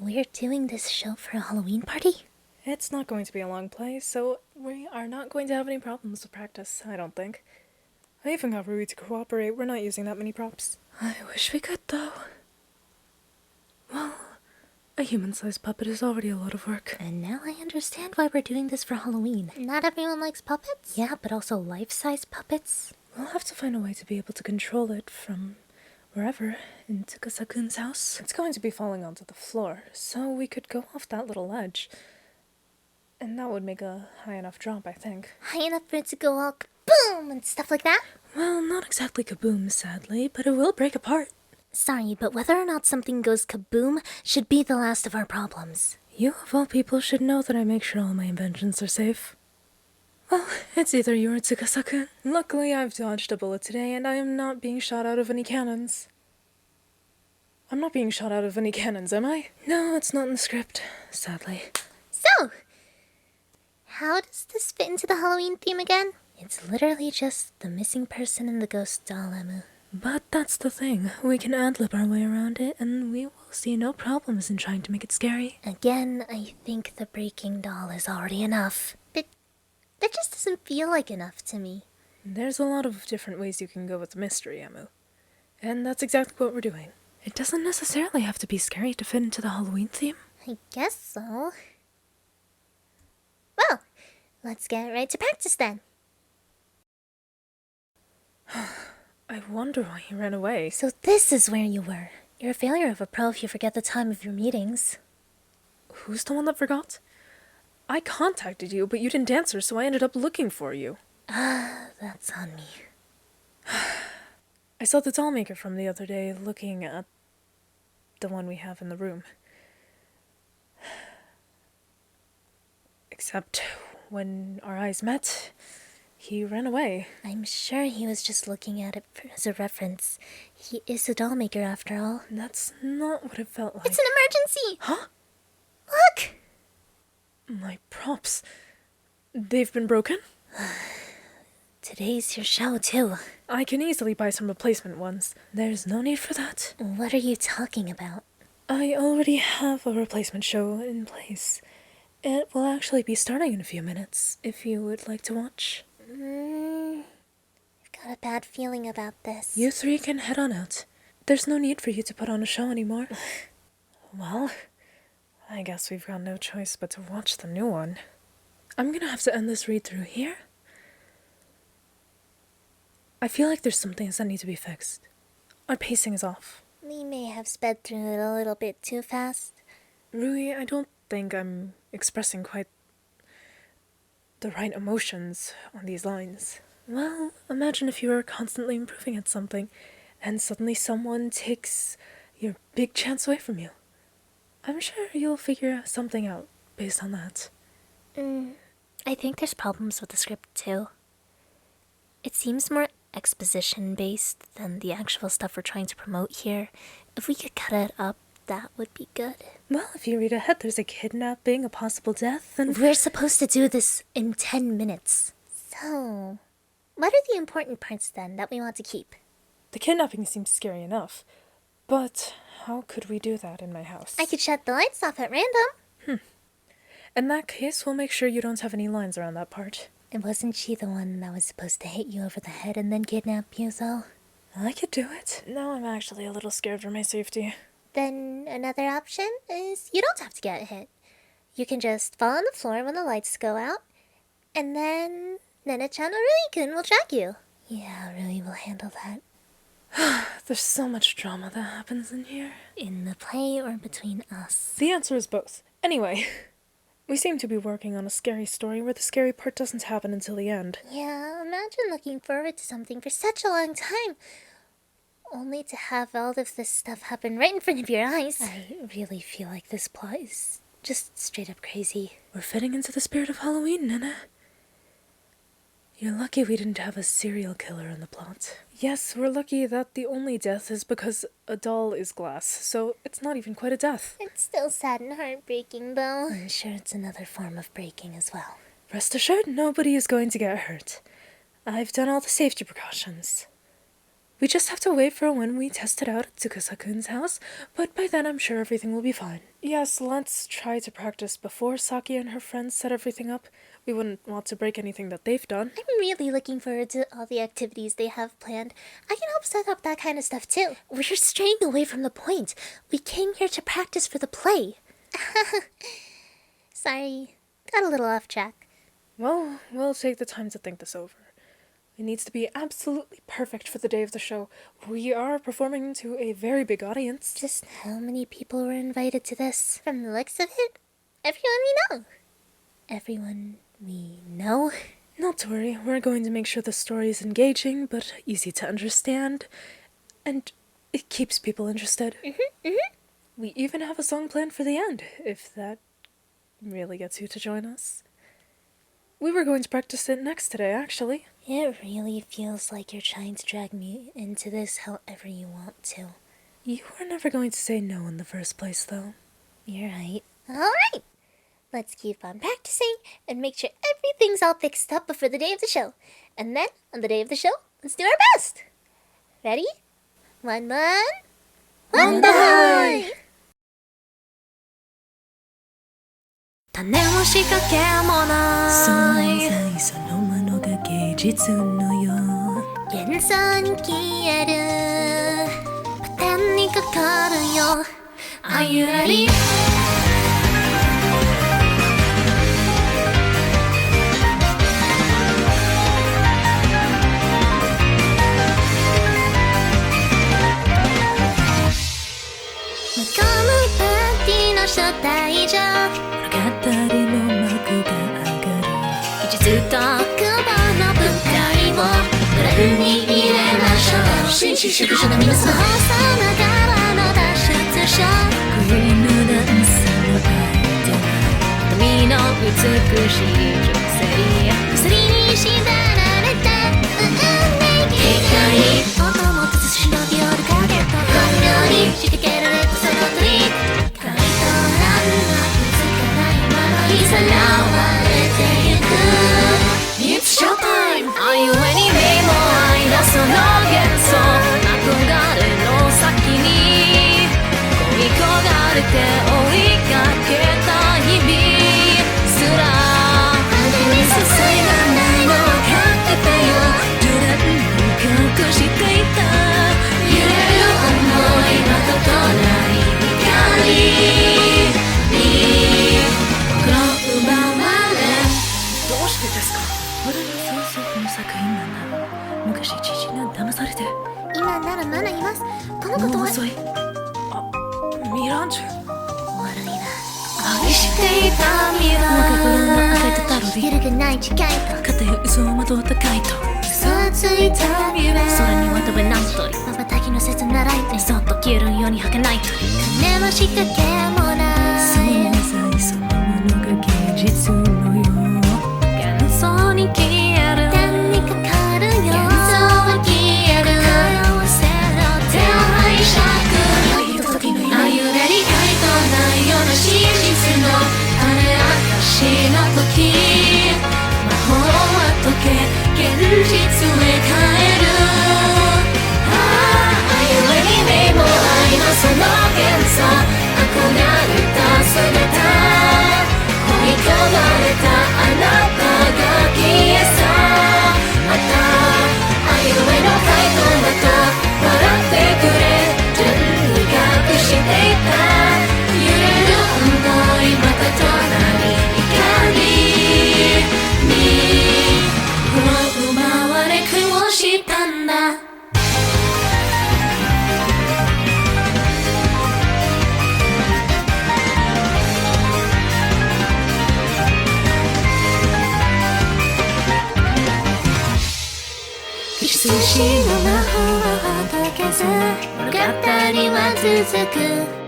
We're doing this show for a Halloween party? It's not going to be a long play, so we are not going to have any problems with practice, I don't think. I even got Rui to cooperate. We're not using that many props. I wish we could, though. Well, a human-sized puppet is already a lot of work. And now I understand why we're doing this for Halloween. Not everyone likes puppets? Yeah, but also life-size puppets. We'll have to find a way to be able to control it from wherever in Tsukasa-kun's house. It's going to be falling onto the floor, so we could go off that little ledge. And that would make a high enough drop, I think. High enough for it to go all kaboom and stuff like that? Well, not exactly kaboom, sadly, but it will break apart. Sorry, but whether or not something goes kaboom should be the last of our problems. You, of all people, should know that I make sure all my inventions are safe. Well, it's either you or Tsukasa-kun. Luckily, I've dodged a bullet today, and I am not being shot out of any cannons. I'm not being shot out of any cannons, am I? No, it's not in the script, sadly. So, how does this fit into the Halloween theme again? It's literally just the missing person and the ghost doll, Emu. But that's the thing. We can ad-lib our way around it, and we will see no problems in trying to make it scary. Again, I think the breaking doll is already enough. But that just doesn't feel like enough to me. There's a lot of different ways you can go with the mystery, Emu. And that's exactly what we're doing. It doesn't necessarily have to be scary to fit into the Halloween theme. I guess so. Well, let's get right to practice then. I wonder why he ran away. So this is where you were. You're a failure of a pro if you forget the time of your meetings. Who's the one that forgot? I contacted you, but you didn't answer, so I ended up looking for you. Ah, that's on me. I saw the doll maker from the other day looking at the one we have in the room. Except when our eyes met, he ran away. I'm sure he was just looking at it as a reference. He is a doll maker after all. That's not what it felt like. It's an emergency! Huh? Look! My props. They've been broken? Today's your show, too. I can easily buy some replacement ones. There's no need for that. What are you talking about? I already have a replacement show in place. It will actually be starting in a few minutes, if you would like to watch. I've got a bad feeling about this. You three can head on out. There's no need for you to put on a show anymore. Well, I guess we've got no choice but to watch the new one. I'm gonna have to end this read-through here. I feel like there's some things that need to be fixed. Our pacing is off. We may have sped through it a little bit too fast. Rui, I don't think I'm expressing quite the right emotions on these lines. Well, imagine if you were constantly improving at something, and suddenly someone takes your big chance away from you. I'm sure you'll figure something out based on that. I think there's problems with the script too. It seems more exposition-based than the actual stuff we're trying to promote here. If we could cut it up, that would be good. Well, if you read ahead, there's a kidnapping, a possible death, and... We're supposed to do this in 10 minutes. So, what are the important parts then that we want to keep? The kidnapping seems scary enough, but how could we do that in my house? I could shut the lights off at random. In that case, we'll make sure you don't have any lines around that part. And wasn't she the one that was supposed to hit you over the head and then kidnap you, though? I could do it. Now I'm actually a little scared for my safety. Then another option is you don't have to get hit. You can just fall on the floor when the lights go out, and then Nana-chan or Rui-kun will track you. Yeah, Rui will handle that. There's so much drama that happens in here. In the play or between us? The answer is both. Anyway, we seem to be working on a scary story where the scary part doesn't happen until the end. Yeah, imagine looking forward to something for such a long time, only to have all of this stuff happen right in front of your eyes. I really feel like this plot is just straight up crazy. We're fitting into the spirit of Halloween, Nana. You're lucky we didn't have a serial killer in the plot. Yes, we're lucky that the only death is because a doll is glass, so it's not even quite a death. It's still sad and heartbreaking, though. I'm sure it's another form of breaking as well. Rest assured, nobody is going to get hurt. I've done all the safety precautions. We just have to wait for when we test it out at Tsukasa-kun's house, but by then I'm sure everything will be fine. Yes, let's try to practice before Saki and her friends set everything up. We wouldn't want to break anything that they've done. I'm really looking forward to all the activities they have planned. I can help set up that kind of stuff too. We're straying away from the point. We came here to practice for the play. Sorry, got a little off track. Well, we'll take the time to think this over. It needs to be absolutely perfect for the day of the show. We are performing to a very big audience. Just how many people were invited to this? From the looks of it, everyone we know. Everyone we know? Not to worry, we're going to make sure the story is engaging, but easy to understand, and it keeps people interested. We even have a song planned for the end, if that really gets you to join us. We were going to practice it next today, actually. It really feels like you're trying to drag me into this however you want to. You were never going to say no in the first place, though. You're right. Alright! Let's keep on practicing and make sure everything's all fixed up before the day of the show. And then, on the day of the show, let's do our best! Ready? 1, 1... Wonderlands! 種も仕掛けもない存在そのものが芸術のよう幻想に消えるパターンにかかるよ Are you ready? 向こうのパーティーの招待状物語の幕が上がる技術と欲望の舞台をグラフに入れましょう紳士淑女の皆様放送ながらの脱出ショー恋のダンスの相手は瞳の美しい女性薬に縛られた運命警戒音も映す忍び寄る影と本領に仕掛けられたその鳥回答欄の見つから今のいさらわれてゆく It's showtime! Are you ready? 目も愛だその幻想憧れの先に恋焦がれて追いかけた日々すら羽に支えがないの分かってたよジュレンに隠していた揺れる想いまととない光に心奪われどうしてですか俺の想像の作品なんだ昔父に騙されて今ならまだいますこのことは遅いミランジュ悪いな愛していた未心の来赤いたたろり揺るぐない誓いと片や嘘をまとったカイト嘘ついた未来空に渡べなんと瞬きの切なライトにそっと消えるように儚いと金も仕掛けもない存在そのものが芸術のよう幻想に消える天にかかるよ幻想は消える合わせろ手を拝借の時の夢 Are you ready? 回答ないような真実の種明かしの時魔法は解け現実へ変える Are you ready? 目も愛のその幻想憧れた姿恋焦がれたあなたが消えそうまた愛の上の回答だと笑ってくれ順に隠していた揺れる想いまたとなり光に心奪われ苦労したんだ寿司の魔法は解けず物語は続く